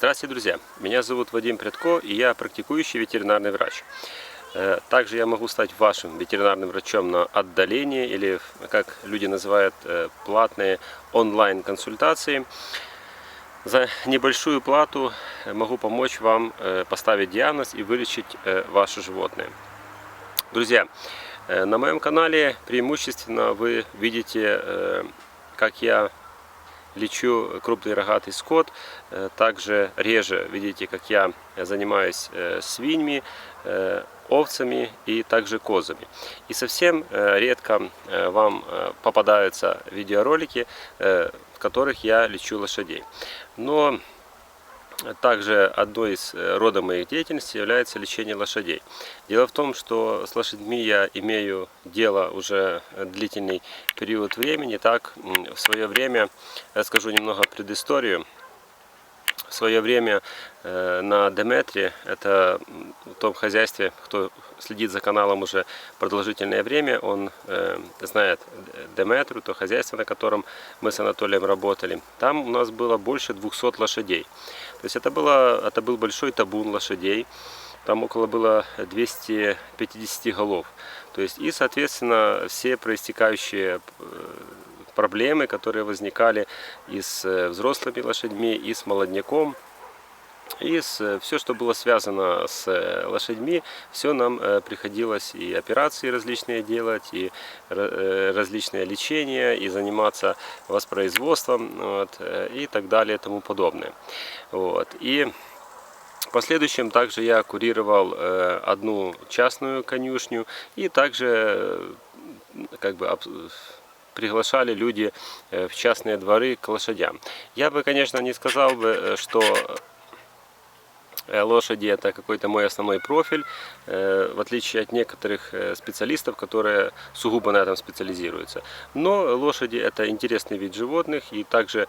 Здравствуйте, друзья! Меня зовут Вадим Прядко, и я практикующий ветеринарный врач. Также я могу стать вашим ветеринарным врачом на отдалении, или, как люди называют, платные онлайн-консультации. За небольшую плату могу помочь вам поставить диагноз и вылечить ваше животное. Друзья, на моем канале преимущественно вы видите, как я лечу крупный рогатый скот. Также реже видите, как я занимаюсь свиньями, овцами и также козами. И совсем редко вам попадаются видеоролики, в которых я лечу лошадей. Но также одной из родов моей деятельности является лечение лошадей. Дело в том, что с лошадьми я имею дело уже длительный период времени. Так, в свое время, расскажу немного предысторию. В свое время на Деметре, это в том хозяйстве, кто следит за каналом уже продолжительное время, он знает Деметру, то хозяйство, на котором мы с Анатолием работали. Там у нас было больше 200 лошадей. То есть это был большой табун лошадей. Там около было 250 голов. То есть и, соответственно, все проистекающие проблемы, которые возникали и с взрослыми лошадьми, и с молодняком, и все, что было связано с лошадьми, все нам приходилось и операции различные делать, и различные лечения, и заниматься воспроизводством, вот, и так далее, и тому подобное. Вот. И в последующем также я курировал одну частную конюшню, и также приглашали люди в частные дворы к лошадям. Я бы, конечно, не сказал бы, что лошади — это какой-то мой основной профиль, в отличие от некоторых специалистов, которые сугубо на этом специализируются. Но лошади — это интересный вид животных, и также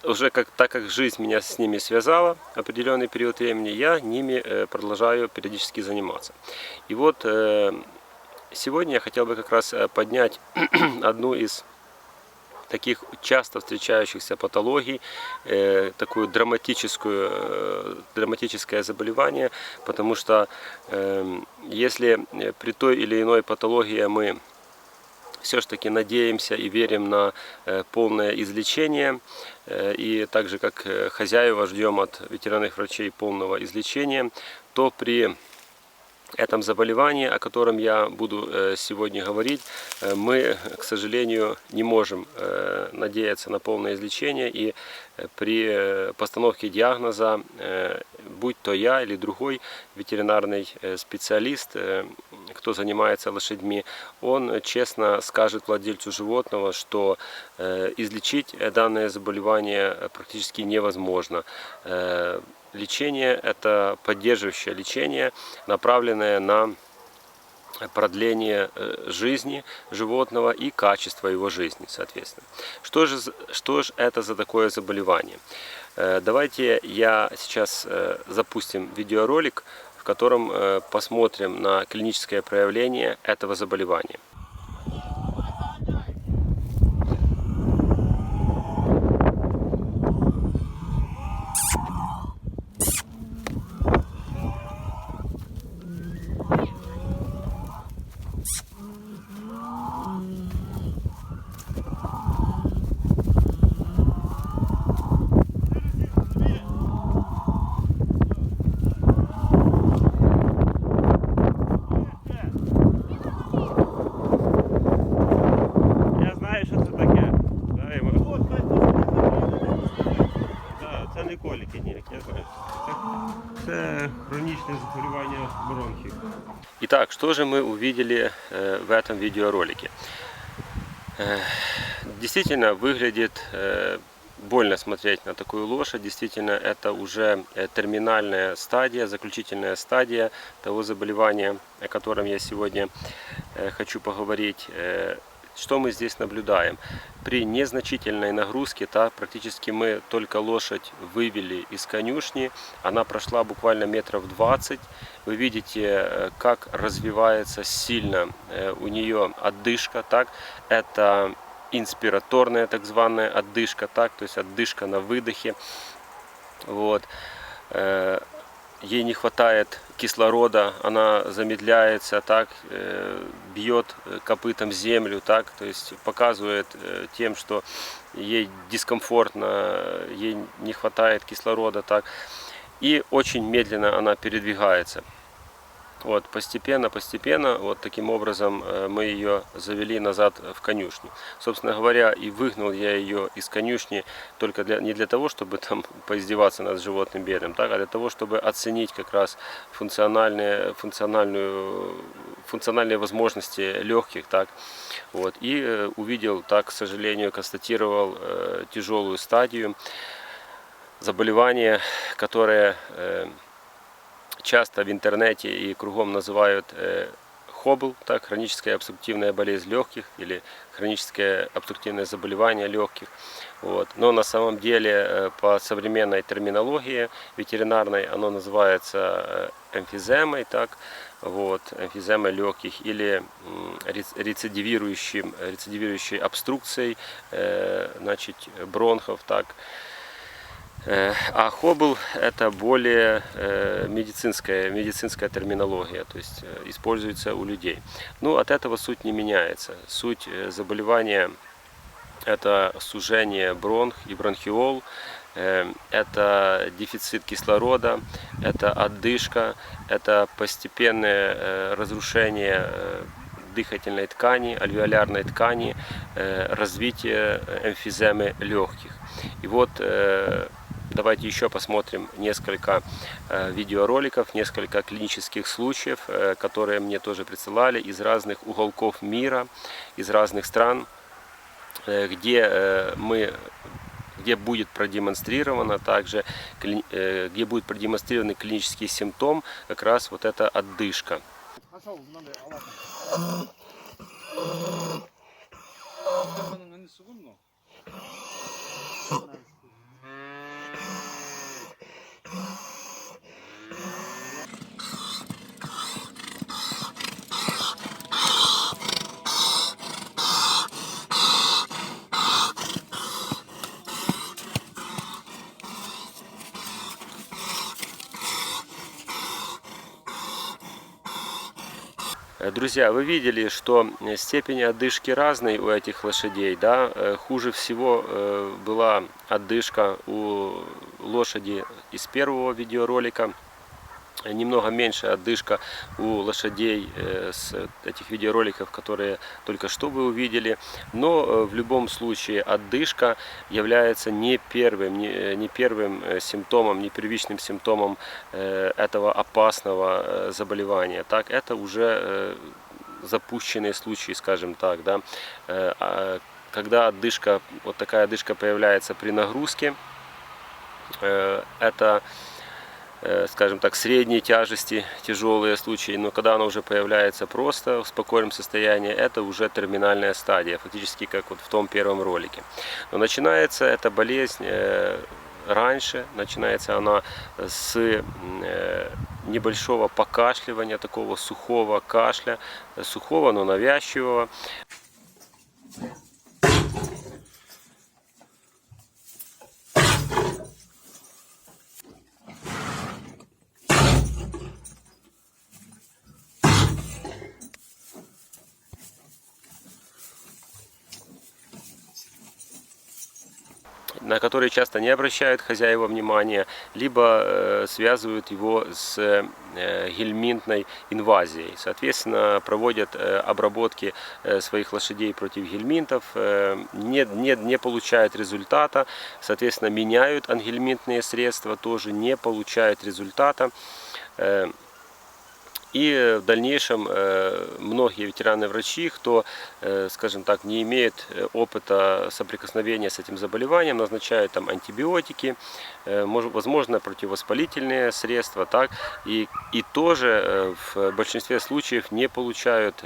уже так как жизнь меня с ними связала определенный период времени, я ними продолжаю периодически заниматься. И вот сегодня я хотел бы как раз поднять одну из таких часто встречающихся патологий, такое драматическое заболевание, потому что если при той или иной патологии мы все-таки надеемся и верим на полное излечение, и так же как хозяева ждем от ветеринарных врачей полного излечения, то при этом заболевании, о котором я буду сегодня говорить, мы, к сожалению, не можем надеяться на полное излечение, и при постановке диагноза, будь то я или другой ветеринарный специалист, кто занимается лошадьми, он честно скажет владельцу животного, что излечить данное заболевание практически невозможно. Лечение — это поддерживающее лечение, направленное на продление жизни животного и качество его жизни, соответственно. Что же это за такое заболевание? Давайте сейчас запустим видеоролик, в котором посмотрим на клиническое проявление этого заболевания. Это хроничное заболевание бронхов. Итак, что же мы увидели в этом видеоролике? Действительно выглядит больно смотреть на такую лошадь. Действительно, это уже терминальная стадия, заключительная стадия того заболевания, о котором я сегодня хочу поговорить. Что мы здесь наблюдаем? При незначительной нагрузке, практически мы только лошадь вывели из конюшни, она прошла буквально метров 20. Вы видите, как развивается сильно у нее отдышка. Это инспираторная так званая отдышка, то есть отдышка на выдохе. Вот. Ей не хватает кислорода, она замедляется, так, бьет копытом землю, так, то есть показывает тем, что ей дискомфортно, ей не хватает кислорода, так, и очень медленно она передвигается. Вот, постепенно, вот таким образом мы ее завели назад в конюшню. Собственно говоря, и выгнал я ее из конюшни только не для того, чтобы там поиздеваться над животным бедным, так, а для того, чтобы оценить как раз функциональные возможности легких, так, вот, и увидел, так, к сожалению, констатировал тяжелую стадию заболевания, которое часто в интернете и кругом называют ХОБЛ, так, хроническая обструктивная болезнь легких или хроническое обструктивное заболевание легких. Вот. Но на самом деле по современной терминологии ветеринарной оно называется эмфиземой, так, вот, эмфиземой легких или рецидивирующей обструкцией, значит, бронхов, так. А ХОБЛ это более медицинская терминология, то есть используется у людей. Но от этого суть не меняется. Суть заболевания это сужение бронх и бронхиол, это дефицит кислорода, это отдышка, это постепенное разрушение дыхательной ткани, альвеолярной ткани, развитие эмфиземы легких. И вот давайте еще посмотрим несколько видеороликов, несколько клинических случаев, которые мне тоже присылали из разных уголков мира, из разных стран, где будет продемонстрировано также, где будет продемонстрирован клинический симптом, как раз вот эта отдышка. Друзья, вы видели, что степень отдышки разной у этих лошадей, да? Хуже всего была отдышка у лошади из первого видеоролика. Немного меньше отдышка у лошадей с этих видеороликов, которые только что вы увидели. Но в любом случае отдышка является не первым симптомом, не первичным симптомом этого опасного заболевания. Так, это уже запущенные случаи, скажем так, да. Когда отдышка, вот такая отдышка появляется при нагрузке, это, скажем так, средней тяжести, тяжелые случаи, но когда она уже появляется просто в спокойном состоянии, это уже терминальная стадия, фактически как вот в том первом ролике. Но начинается эта болезнь раньше, начинается она с небольшого покашливания, такого сухого кашля, сухого, но навязчивого. На которые часто не обращают хозяева внимания, либо связывают его с гельминтной инвазией. Соответственно, проводят обработки своих лошадей против гельминтов, не получают результата, соответственно, меняют ангельминтные средства, тоже не получают результата. И в дальнейшем многие ветеринарные врачи, кто, скажем так, не имеет опыта соприкосновения с этим заболеванием, назначают там антибиотики, возможно, противовоспалительные средства, так, и тоже в большинстве случаев не получают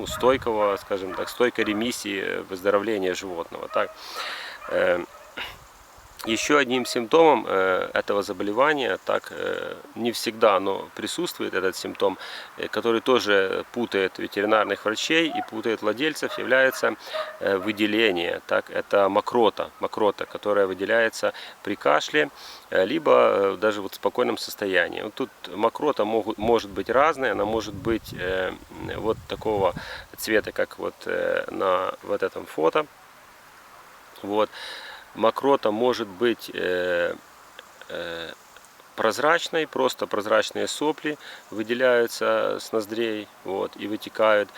стойкого, скажем так, стойкой ремиссии, выздоровления животного. Так. Еще одним симптомом этого заболевания, так не всегда, но присутствует этот симптом, который тоже путает ветеринарных врачей и путает владельцев, является выделение. Так, это мокрота, которая выделяется при кашле, либо даже вот в спокойном состоянии. Вот тут мокрота может быть разная, она может быть вот такого цвета, как вот на вот этом фото. Вот. Мокрота может быть прозрачной, просто прозрачные сопли выделяются с ноздрей, вот, и вытекают,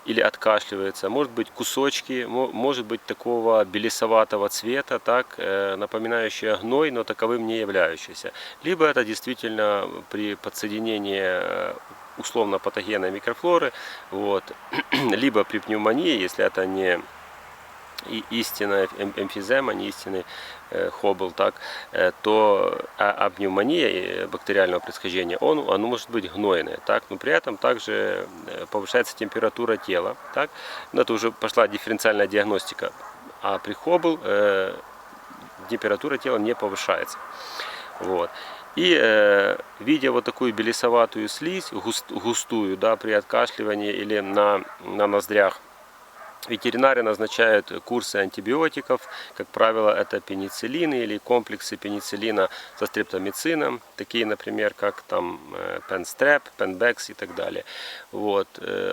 или откашливается. Может быть кусочки, может быть такого белесоватого цвета, так, напоминающие гной, но таковым не являющийся. Либо это действительно при подсоединении условно патогенной микрофлоры, вот, либо при пневмонии, если это не истинная эмфизема, не истинный хоббл, так, то пневмония бактериального происхождения, он может быть гнойный, так, но при этом также повышается температура тела, так, но это уже пошла дифференциальная диагностика, а при хоббл температура тела не повышается. Вот. И видя вот такую белесоватую слизь, густую, да, при откашливании или на ноздрях, ветеринары назначают курсы антибиотиков, как правило, это пенициллины или комплексы пенициллина со стрептомицином, такие, например, как там пенстреп, пенбекс и так далее. Вот.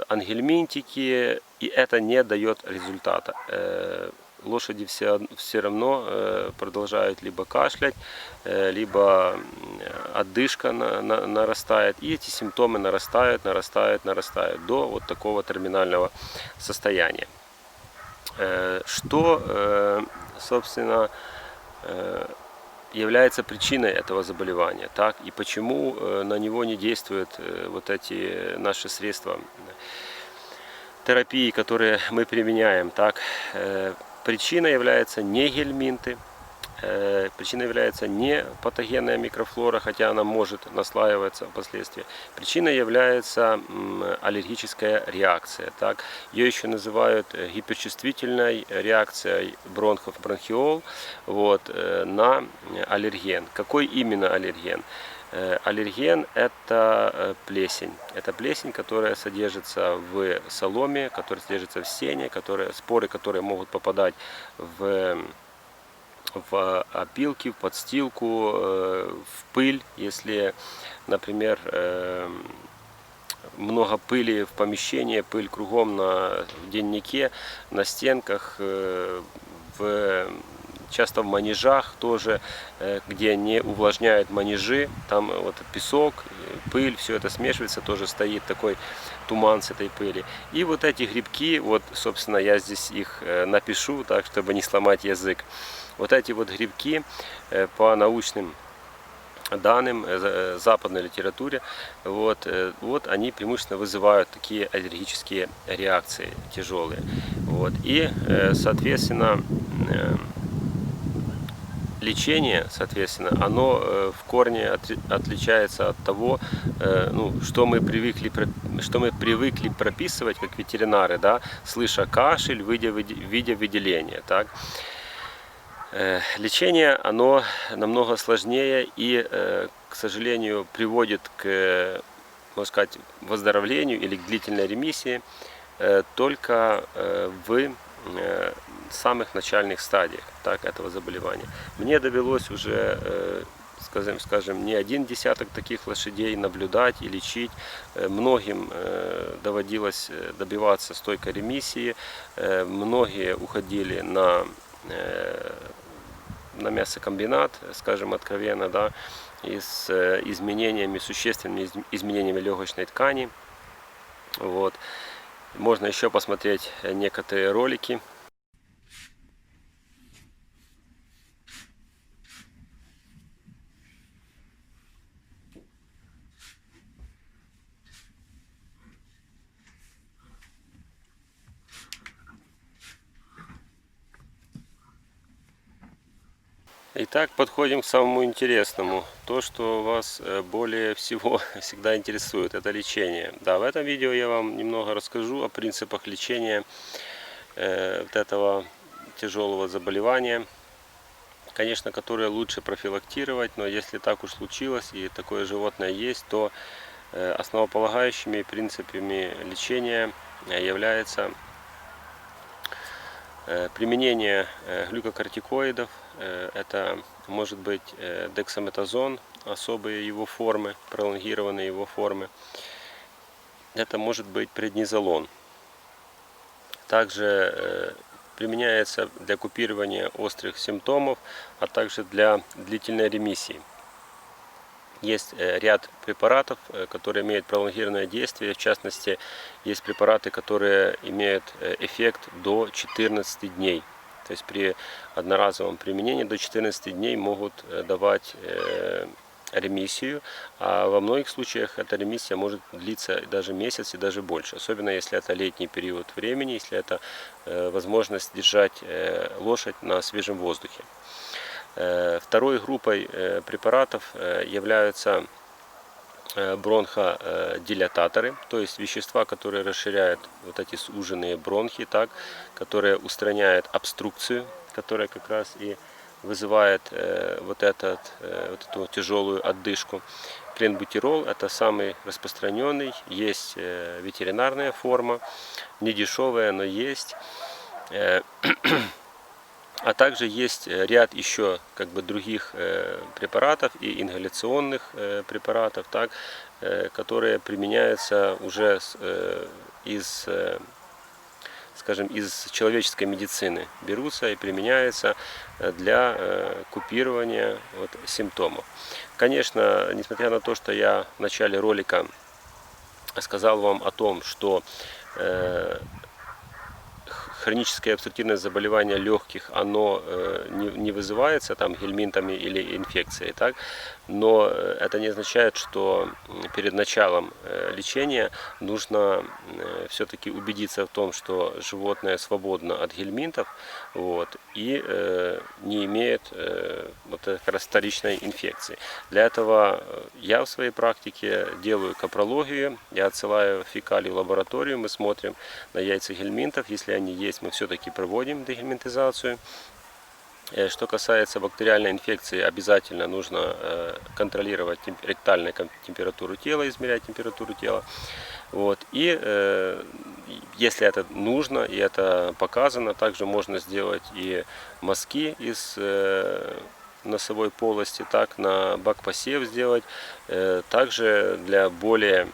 Ангельминтики, и это не дает результата. Лошади все равно продолжают либо кашлять, либо отдышка нарастает, и эти симптомы нарастают до вот такого терминального состояния. Что, собственно, является причиной этого заболевания, так, и почему на него не действуют вот эти наши средства терапии, которые мы применяем, так. Причина является не гельминты, причиной является не патогенная микрофлора, хотя она может наслаиваться впоследствии. Причиной является аллергическая реакция. Так? Ее еще называют гиперчувствительной реакцией бронхов, бронхиол, вот, на аллерген. Какой именно аллерген? Аллерген – это плесень. Это плесень, которая содержится в соломе, которая содержится в сене, споры, которые могут попадать в опилки, в подстилку, в пыль. Если, например, много пыли в помещении, пыль кругом на деннике, на стенках, часто в манежах тоже, где не увлажняют манежи, там вот песок, пыль, все это смешивается, тоже стоит такой туман с этой пыли. И вот эти грибки, вот, собственно, я здесь их напишу, так, чтобы не сломать язык. Вот эти вот грибки по научным данным западной литературе, вот они преимущественно вызывают такие аллергические реакции тяжелые. Вот. И, соответственно, лечение, соответственно, оно в корне отличается от того, что мы привыкли прописывать как ветеринары, да, слыша кашель, видя выделение. Так. Лечение, оно намного сложнее и, к сожалению, приводит к, можно сказать, выздоровлению или к длительной ремиссии только в самых начальных стадиях, так, этого заболевания. Мне довелось уже, скажем, не один десяток таких лошадей наблюдать и лечить. Многим доводилось добиваться стойкой ремиссии. Многие уходили на мясокомбинат, скажем откровенно, да, и с изменениями, существенными изменениями легочной ткани. Вот. Можно еще посмотреть некоторые ролики. Итак, подходим к самому интересному. То, что вас более всего всегда интересует, это лечение. Да, в этом видео я вам немного расскажу о принципах лечения вот этого тяжелого заболевания, конечно, которые лучше профилактировать, но если так уж случилось и такое животное есть, то основополагающими принципами лечения является применение глюкокортикоидов. Это может быть дексаметазон, особые его формы, пролонгированные его формы. Это может быть преднизолон. Также применяется для купирования острых симптомов, а также для длительной ремиссии. Есть ряд препаратов, которые имеют пролонгированное действие. В частности, есть препараты, которые имеют эффект до 14 дней. То есть при одноразовом применении до 14 дней могут давать ремиссию, а во многих случаях эта ремиссия может длиться даже месяц и даже больше, особенно если это летний период времени, если это возможность держать лошадь на свежем воздухе. Второй группой препаратов являются бронходилататоры, то есть вещества, которые расширяют вот эти суженные бронхи, так, которые устраняют обструкцию, которая как раз и вызывает вот эту тяжелую отдышку. Кленбутирол — это самый распространенный, есть ветеринарная форма, не дешевая, но есть. А также есть ряд еще других препаратов и ингаляционных препаратов, так, которые применяются уже из человеческой медицины, берутся и применяются для купирования симптомов. Конечно, несмотря на то, что я в начале ролика сказал вам о том, что хроническое обструктивное заболевание легких, оно не вызывается гельминтами или инфекцией, так? Но это не означает, что перед началом лечения нужно все-таки убедиться в том, что животное свободно от гельминтов и не имеет как раз вторичной инфекции. Для этого я в своей практике делаю капрологию, я отсылаю фекалии в лабораторию, мы смотрим на яйца гельминтов, если они есть, мы все-таки проводим дегельминтизацию. Что касается бактериальной инфекции, обязательно нужно контролировать ректальную температуру тела, измерять температуру тела. И если это нужно и это показано, также можно сделать и мазки из носовой полости, так, на бакпосев сделать. Также для более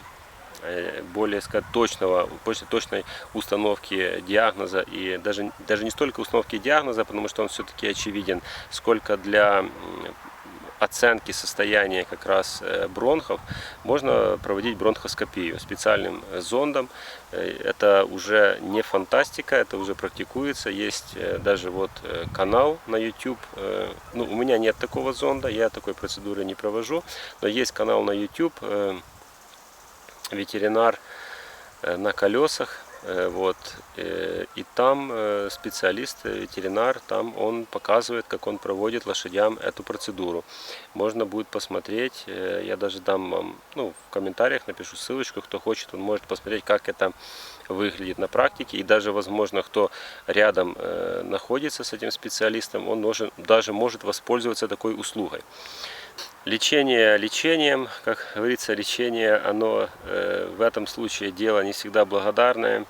точной установки диагноза, и даже не столько установки диагноза, потому что он все-таки очевиден, сколько для оценки состояния как раз бронхов можно проводить бронхоскопию специальным зондом. Это уже не фантастика, это уже практикуется. Есть даже канал на YouTube. У меня нет такого зонда, я такой процедуры не провожу, но есть канал на YouTube «Ветеринар на колесах», и там специалист, ветеринар, там он показывает, как он проводит лошадям эту процедуру. Можно будет посмотреть, я даже дам вам, в комментариях напишу ссылочку, кто хочет, он может посмотреть, как это выглядит на практике, и даже, возможно, кто рядом находится с этим специалистом, он даже может воспользоваться такой услугой. Лечение лечением, как говорится, лечение, оно в этом случае дело не всегда благодарное,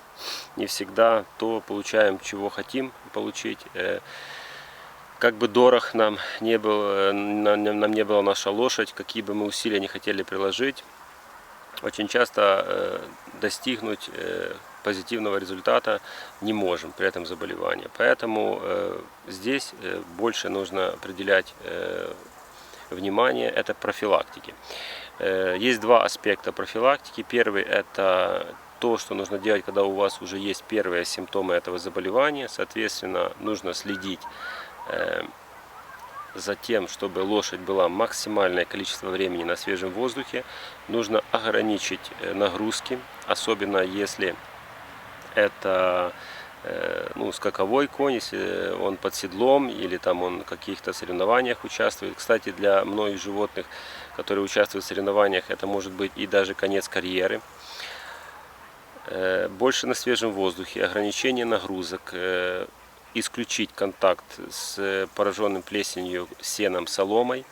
не всегда то получаем, чего хотим получить. Как бы дорог нам не была наша лошадь, какие бы мы усилия не хотели приложить, очень часто достигнуть позитивного результата не можем при этом заболевании. Поэтому здесь больше нужно определять внимание, это профилактики. Есть два аспекта профилактики. Первый — это то, что нужно делать, когда у вас уже есть первые симптомы этого заболевания. Соответственно, нужно следить за тем, чтобы лошадь была максимальное количество времени на свежем воздухе. Нужно ограничить нагрузки, особенно если это скаковой конь, если он под седлом или он в каких-то соревнованиях участвует. Кстати, для многих животных, которые участвуют в соревнованиях, это может быть и даже конец карьеры. Больше на свежем воздухе, ограничение нагрузок, исключить контакт с пораженным плесенью сеном, соломой.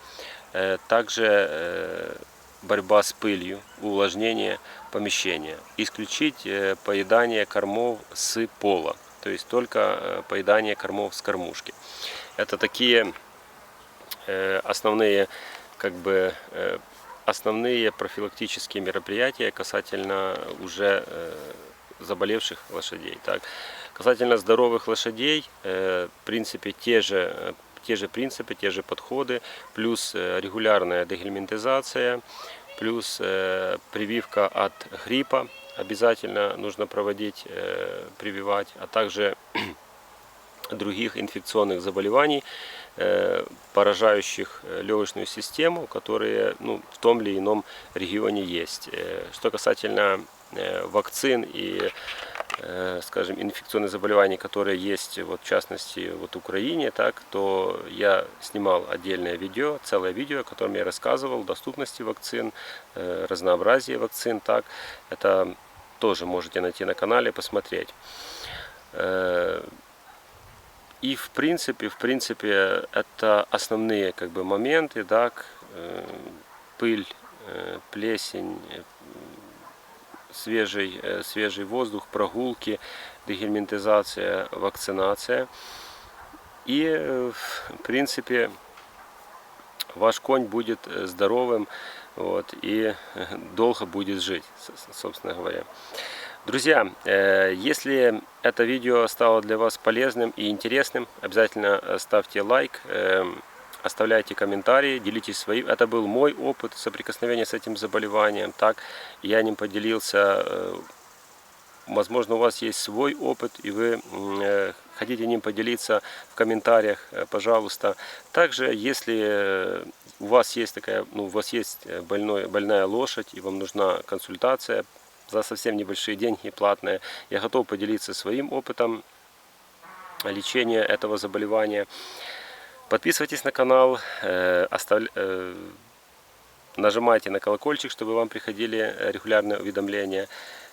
Также борьба с пылью, увлажнение помещения. Исключить поедание кормов с пола, то есть только поедание кормов с кормушки. Это такие основные, основные профилактические мероприятия касательно уже заболевших лошадей. Так. Касательно здоровых лошадей, в принципе, те же принципы, те же подходы, плюс регулярная дегельминтизация, плюс прививка от гриппа, обязательно нужно проводить, прививать, а также других инфекционных заболеваний, поражающих легочную систему, которые в том или ином регионе есть. Что касательно вакцин и, скажем, инфекционных заболеваний, которые есть, вот, в частности, в Украине, так, то я снимал отдельное видео, целое видео, в котором я рассказывал о доступности вакцин, разнообразии вакцин. Так, это тоже можете найти на канале, посмотреть. И в принципе, это основные моменты, так, пыль, плесень, свежий воздух, прогулки, дегельминтизация, вакцинация. И в принципе ваш конь будет здоровым, вот, и долго будет жить, собственно говоря. Друзья, если это видео стало для вас полезным и интересным, обязательно ставьте лайк, оставляйте комментарии, делитесь своим. Это был мой опыт соприкосновения с этим заболеванием. Так, я ним поделился. Возможно, у вас есть свой опыт, и вы хотите ним поделиться в комментариях, пожалуйста. Также, если у вас есть больная лошадь, и вам нужна консультация за совсем небольшие деньги, платные, я готов поделиться своим опытом лечения этого заболевания. Подписывайтесь на канал, нажимайте на колокольчик, чтобы вам приходили регулярные уведомления.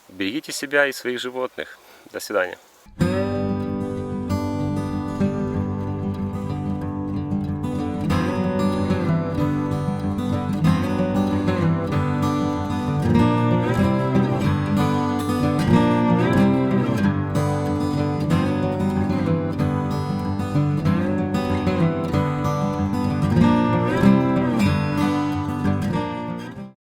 Берегите себя и своих животных. До свидания.